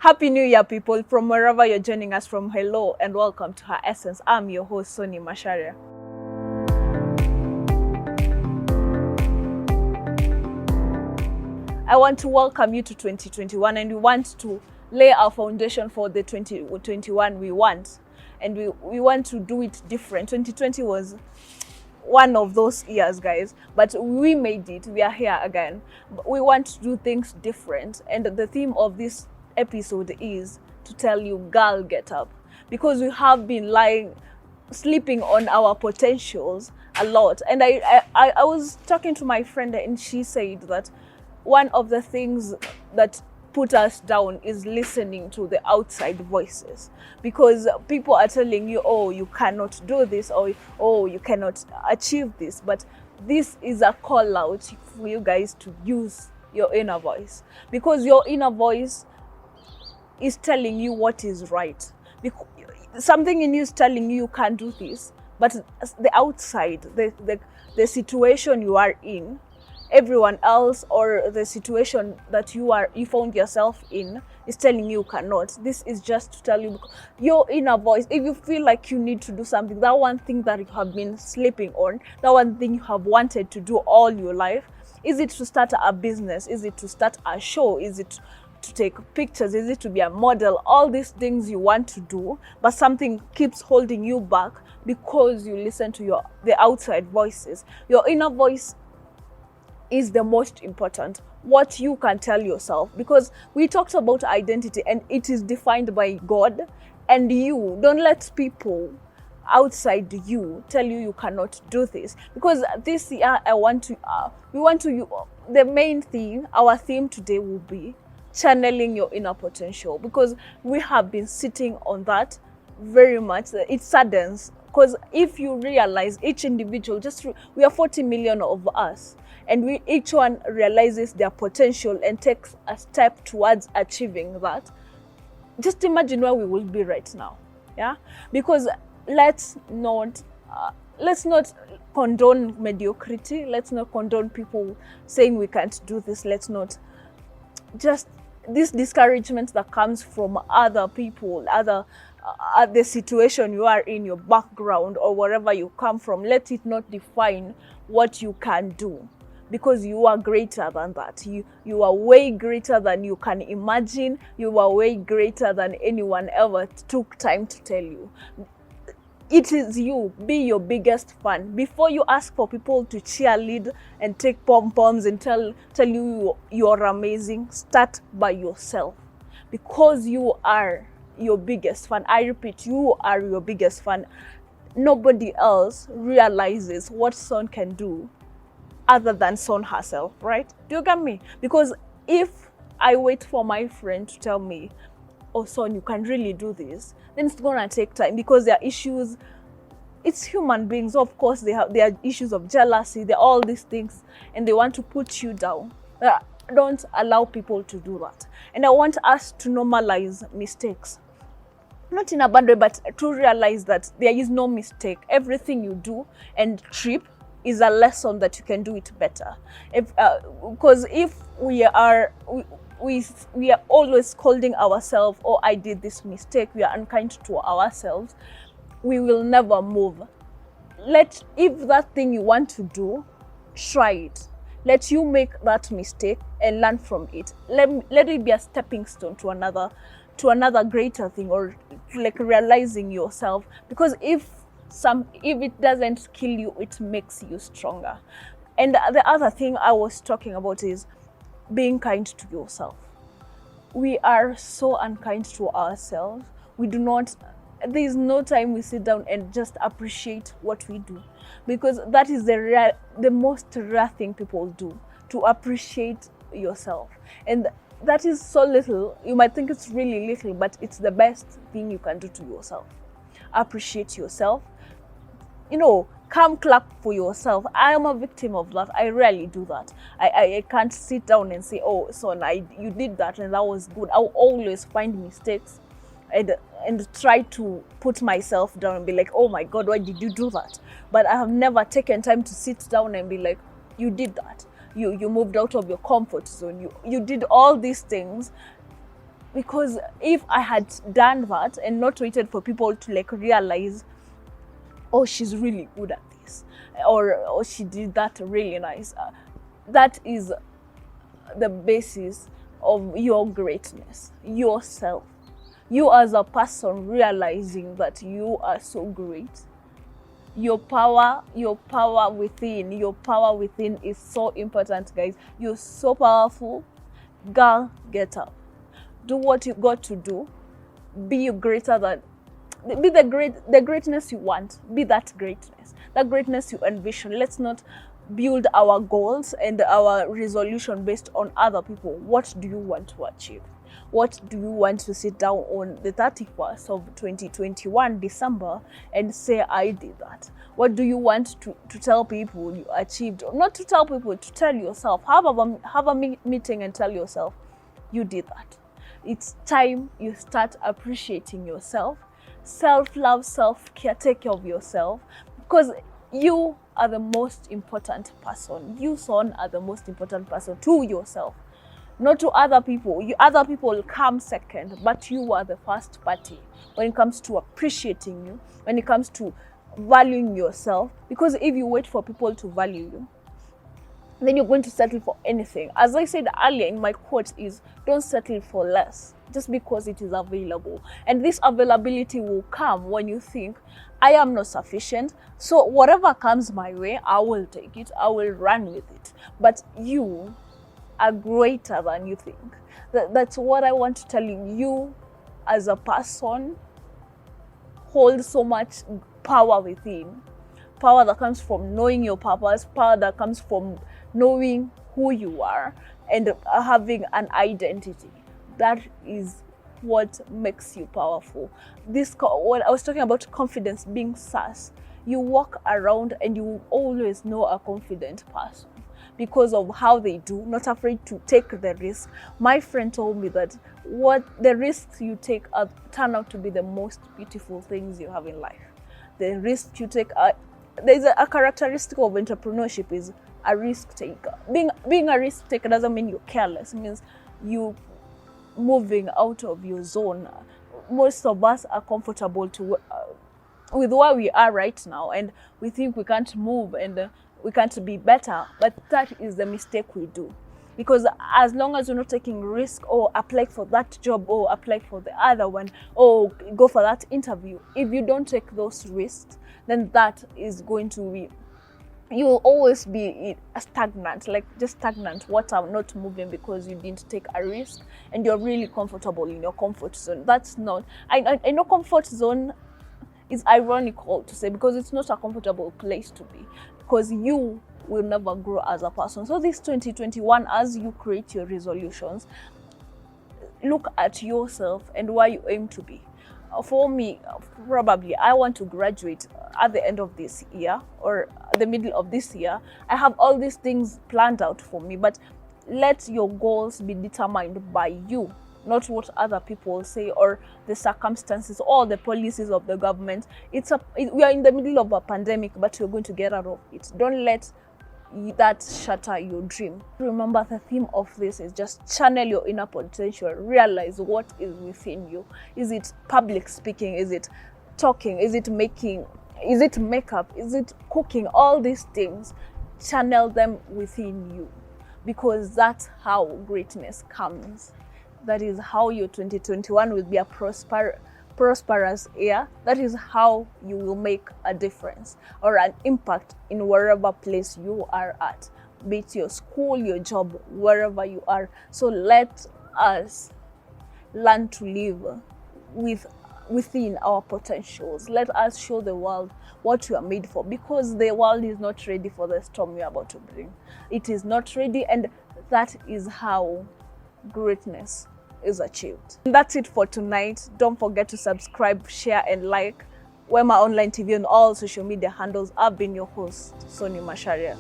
Happy New Year, people, from wherever you're joining us from. Hello and welcome to Her Essence. I'm your host, Soni Masharia. I want to welcome you to 2021, and we want to lay our foundation for the 2021 we want. And we want to do it different. 2020 was one of those years, guys, but we made it. We are here again. We want to do things different, and the theme of this episode is to tell you, girl, get up, because we have been sleeping on our potentials a lot. And I was talking to my friend, and she said that one of the things that put us down is listening to the outside voices, because people are telling you, oh, you cannot do this, or oh, you cannot achieve this. But this is a call out for you guys to use your inner voice, because your inner voice is telling you what is right. Something in you is telling you can't do this, but the outside, the situation you are in, everyone else, or the situation that you found yourself in, is telling you cannot. This is just to tell you, your inner voice, if you feel like you need to do something, that one thing that you have been sleeping on, that one thing you have wanted to do all your life, is it to start a business? Is it to start a show? Is it to take pictures? Is it to be a model? All these things you want to do, but something keeps holding you back because you listen to the outside voices. Your inner voice is the most important, what you can tell yourself, because we talked about identity and it is defined by God and you. Don't let people outside you tell you cannot do this, because this year the main thing, our theme today will be channeling your inner potential, because we have been sitting on that very much. It saddens, because if you realize each individual, we are 40 million of us, and each one realizes their potential and takes a step towards achieving that, just imagine where we will be right now. Yeah, because let's not condone mediocrity. Let's not condone people saying we can't do this. Let's not just this discouragement that comes from other people, the situation you are in, your background, or wherever you come from. Let it not define what you can do, because you are greater than that. You are way greater than you can imagine. You are way greater than anyone ever took time to tell you. It is you. Be your biggest fan. Before you ask for people to cheerlead and take pom-poms and tell you you're amazing, start by yourself, because you are your biggest fan. I repeat, you are your biggest fan. Nobody else realizes what Son can do other than Son herself, right? Do you get me? Because if I wait for my friend to tell me, oh, Son, you can really do this, then it's gonna take time, because there are issues. It's human beings, of course. There are issues of jealousy. There are all these things, and they want to put you down. Don't allow people to do that. And I want us to normalize mistakes, not in a bad way, but to realize that there is no mistake. Everything you do and trip is a lesson that you can do it better. Because if we are always scolding ourselves, oh, I did this mistake, we are unkind to ourselves, we will never move. If that thing you want to do, try it. Let you make that mistake and learn from it. Let it be a stepping stone to another greater thing, or like realizing yourself. Because if it doesn't kill you, it makes you stronger. And the other thing I was talking about is being kind to yourself. We are so unkind to ourselves. There is no time we sit down and just appreciate what we do, because that is the most rare thing people do, to appreciate yourself. And that is so little. You might think it's really little, but it's the best thing you can do to yourself. Appreciate yourself. Come clap for yourself. I am a victim of that. I rarely do that. I can't sit down and say, oh, Son, you did that and that was good. I'll always find mistakes and try to put myself down and be like, oh my God, why did you do that? But I have never taken time to sit down and be like, you did that. You moved out of your comfort zone. You did all these things. Because if I had done that and not waited for people to like realize, oh, she's really good at this, or oh, she did that really nice, that is the basis of your greatness, yourself. You as a person realizing that you are so great. Your power within is so important, guys. You're so powerful. Girl, get up. Do what you got to do. Be the greatness you want. Be that greatness you envision. Let's not build our goals and our resolution based on other people. What do you want to achieve? What do you want to sit down on the 31st of 2021 December and say, I did that? What do you want to tell people you achieved? Not to tell people, to tell yourself. Have a meeting and tell yourself, you did that. It's time you start appreciating yourself. Self-love, self-care, take care of yourself. Because you are the most important person. You, son, are the most important person to yourself. Not to other people. Other people will come second, but you are the first party when it comes to appreciating you, when it comes to valuing yourself. Because if you wait for people to value you, then you're going to settle for anything. As I said earlier in my quote is, don't settle for less just because it is available. And this availability will come when you think, I am not sufficient, so whatever comes my way, I will take it, I will run with it. But you are greater than you think. That's what I want to tell you. You as a person hold so much power within. Power that comes from knowing your purpose, power that comes from knowing who you are and having an identity. That is what makes you powerful. When I was talking about confidence being sus, you walk around and you will always know a confident person because of how they do, not afraid to take the risk. My friend told me that what the risks you take turn out to be the most beautiful things you have in life. The risks you take there's a characteristic of entrepreneurship is a risk taker. Being a risk taker doesn't mean you're careless. It means you moving out of your zone. Most of us are comfortable with where we are right now, and we think we can't move and we can't be better. But that is the mistake we do. Because as long as you're not taking risk or apply for that job or apply for the other one or go for that interview, if you don't take those risks, then that is going to be, you will always be stagnant, like just stagnant water, not moving because you didn't take a risk and you're really comfortable in your comfort zone. That's not, I know comfort zone is ironical to say because it's not a comfortable place to be, because you will never grow as a person. So this 2021, as you create your resolutions, look at yourself and where you aim to be. For me, probably I want to graduate at the end of this year or the middle of this year. I have all these things planned out for me, but let your goals be determined by you, not what other people say or the circumstances or the policies of the government. We are in the middle of a pandemic, but we're going to get out of it. Don't let that shatter your dream. Remember, the theme of this is just channel your inner potential. Realize what is within you. Is it public speaking? Is it talking? Is it making? Is it makeup? Is it cooking? All these things, channel them within you, because that's how greatness comes. That is how your 2021 will be a prosperous year. That is how you will make a difference or an impact in wherever place you are at, be it your school, your job, wherever you are. So let us learn to live within our potentials. Let us show the world what we are made for, because the world is not ready for the storm we are about to bring. It is not ready, and that is how greatness is achieved. And that's it for tonight. Don't forget to subscribe, share and like Wema Online TV on all social media handles. I've been your host, Sonia Masharia.